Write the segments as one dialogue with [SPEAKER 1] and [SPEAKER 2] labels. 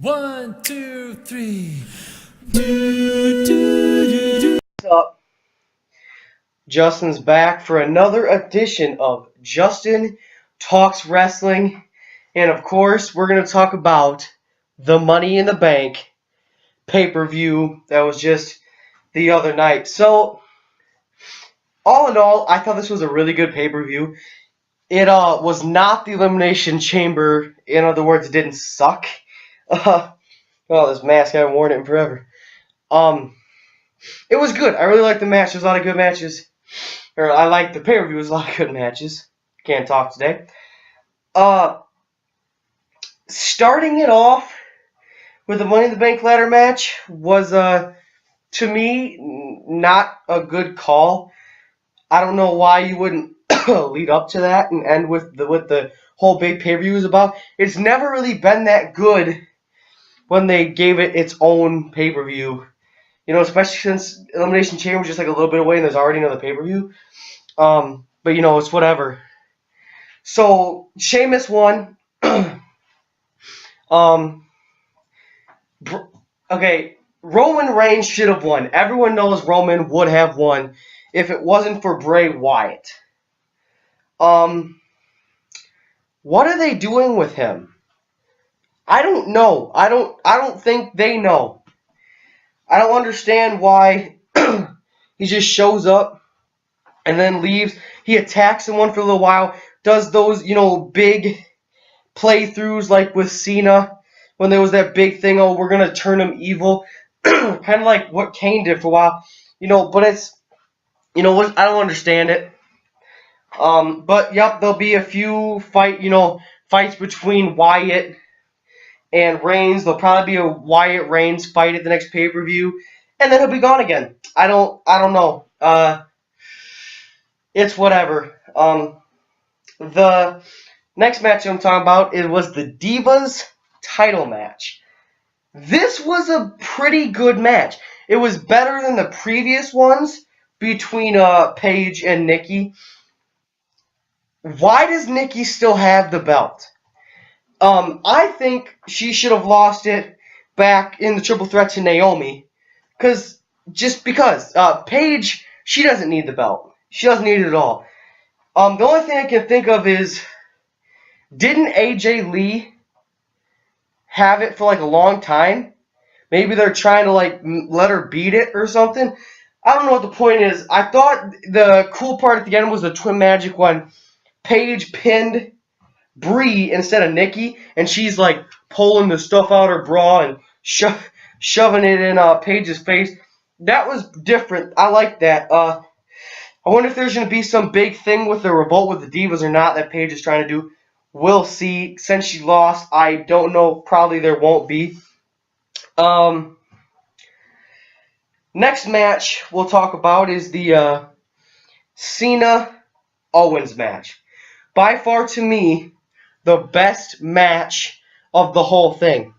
[SPEAKER 1] One, two, three.
[SPEAKER 2] What's up? Justin's back for another edition of Justin Talks Wrestling. And of course, we're going to talk about the Money in the Bank pay-per-view that was just the other night. So, all in all, I thought this was a really good pay-per-view. It was not the Elimination Chamber. In other words, it didn't suck. This mask, I haven't worn it in forever. It was good. I really liked the match. There's a lot of good matches. I like the pay-per-view. There's a lot of good matches. Can't talk today. Starting it off with the Money in the Bank ladder match was, to me, not a good call. I don't know why you wouldn't lead up to that and end with the whole big pay-per-view is about. It's never really been that good when they gave it its own pay-per-view. You know, especially since Elimination Chamber was just like a little bit away and there's already another pay-per-view. But you know, it's whatever. So Sheamus won. Okay, Roman Reigns should have won. Everyone knows Roman would have won if it wasn't for Bray Wyatt. What are they doing with him? I don't know. I don't think they know. I don't understand why he just shows up and then leaves. He attacks someone for a little while, does those, big playthroughs like with Cena when there was that big thing, oh, we're going to turn him evil. Kind of like what Kane did for a while. But it's, I don't understand it. But, yep, there'll be a few fights between Wyatt and Reigns. There'll probably be a Wyatt-Reigns fight at the next pay-per-view. And then he'll be gone again. I don't know. It's whatever. The next match I'm talking about was the Divas title match. This was a pretty good match. It was better than the previous ones between Paige and Nikki. Why does Nikki still have the belt? I think she should have lost it back in the triple threat to Naomi. Just because. Paige, she doesn't need the belt. She doesn't need it at all. The only thing I can think of is, didn't AJ Lee have it for like a long time? Maybe they're trying to let her beat it or something. I don't know what the point is. I thought the cool part at the end was the Twin Magic when Paige pinned Brie instead of Nikki, and she's like pulling the stuff out her bra and shoving it in Paige's face. That was different. I like that. I wonder if there's going to be some big thing with the revolt with the Divas or not that Paige is trying to do. We'll see. Since she lost, I don't know. Probably there won't be. Next match we'll talk about is the Cena-Owens match. By far, to me, the best match of the whole thing.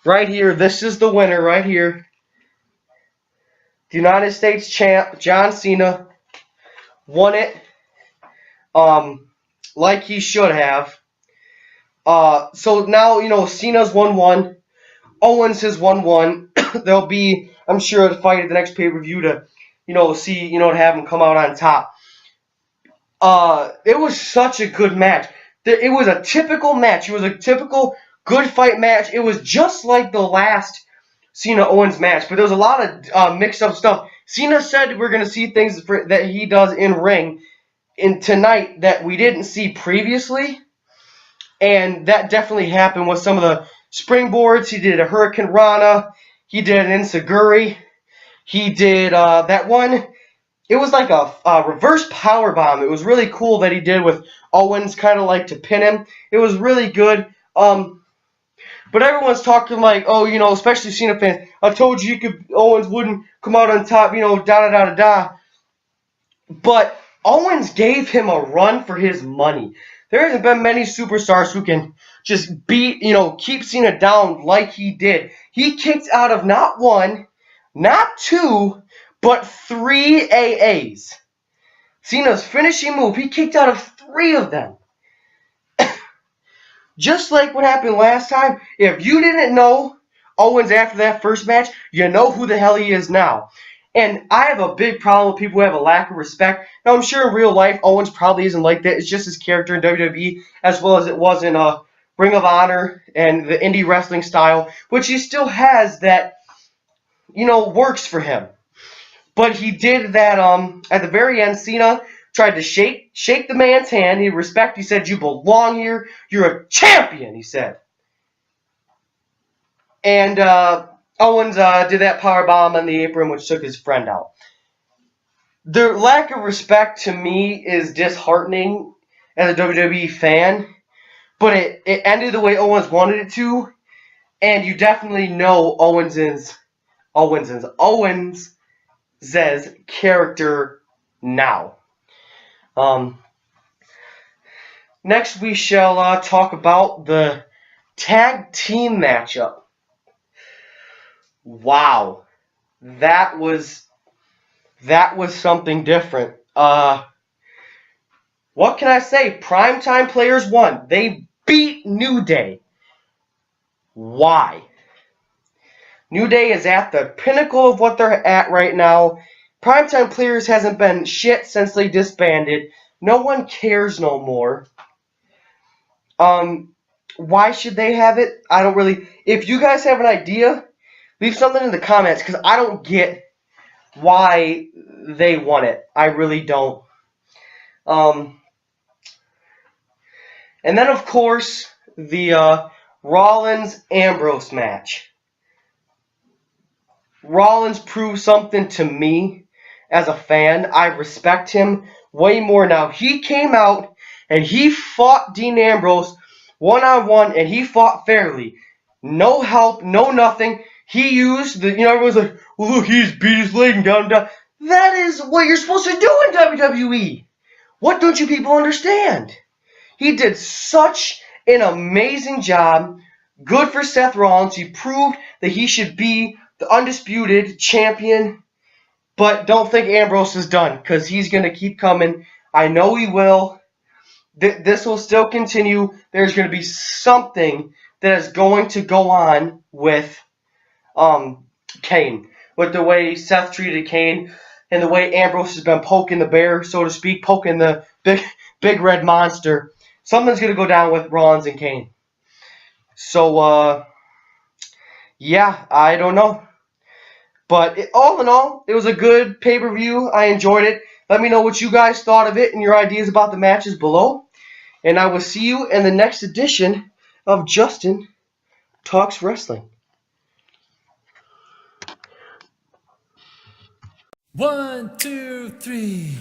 [SPEAKER 2] Right here, this is the winner right here. The United States champ, John Cena, won it like he should have. So now, Cena's 1-1. Owens has 1-1. There'll be, I'm sure, a fight at the next pay-per-view to, see, to have him come out on top. It was such a good match. It was a typical match. It was a typical good fight match. It was just like the last Cena-Owens match, but there was a lot of mixed-up stuff. Cena said we're going to see things that he does in ring tonight that we didn't see previously, and that definitely happened with some of the springboards. He did a Hurricane Rana. He did an Enziguri. He did that one. It was like a reverse powerbomb. It was really cool that he did with Owens, kind of like to pin him. It was really good. But everyone's talking like, oh, especially Cena fans. I told you Owens wouldn't come out on top, da-da-da-da-da. But Owens gave him a run for his money. There hasn't been many superstars who can just beat, keep Cena down like he did. He kicked out of not one, not two, but 3 AAs. Cena's finishing move, he kicked out of 3 of them. Just like what happened last time, if you didn't know Owens after that first match, you know who the hell he is now. And I have a big problem with people who have a lack of respect. Now, I'm sure in real life, Owens probably isn't like that. It's just his character in WWE, as well as it was in Ring of Honor and the indie wrestling style, which he still has that, works for him. But he did that at the very end. Cena tried to shake the man's hand. He respect. He said, "You belong here. You're a champion," he said. And Owens did that power bomb on the apron, which took his friend out. The lack of respect to me is disheartening as a WWE fan, but it ended the way Owens wanted it to, and you definitely know Owens's character now. Next, we shall talk about the tag team matchup. Wow, that was something different. What can I say? Primetime Players won. They beat New Day. Why? New Day is at the pinnacle of what they're at right now. Primetime Players hasn't been shit since they disbanded. No one cares no more. Why should they have it? I don't really. If you guys have an idea, leave something in the comments, because I don't get why they want it. I really don't. And then, of course, the Rollins-Ambrose match. Rollins proved something to me as a fan. I respect him way more now. He came out and he fought Dean Ambrose one-on-one, and he fought fairly. No help, no nothing. He used everyone's like, well, look, he's beat his leg and down. That is what you're supposed to do in WWE. What don't you people understand? He did such an amazing job. Good for Seth Rollins. He proved that he should be the undisputed champion. But don't think Ambrose is done, because he's going to keep coming. I know he will. This will still continue. There's going to be something that is going to go on with Kane. With the way Seth treated Kane and the way Ambrose has been poking the bear, so to speak, poking the big red monster. Something's going to go down with Rollins and Kane. So, yeah, I don't know. But all in all, it was a good pay-per-view. I enjoyed it. Let me know what you guys thought of it and your ideas about the matches below. And I will see you in the next edition of Justin Talks Wrestling.
[SPEAKER 1] 1, 2, 3.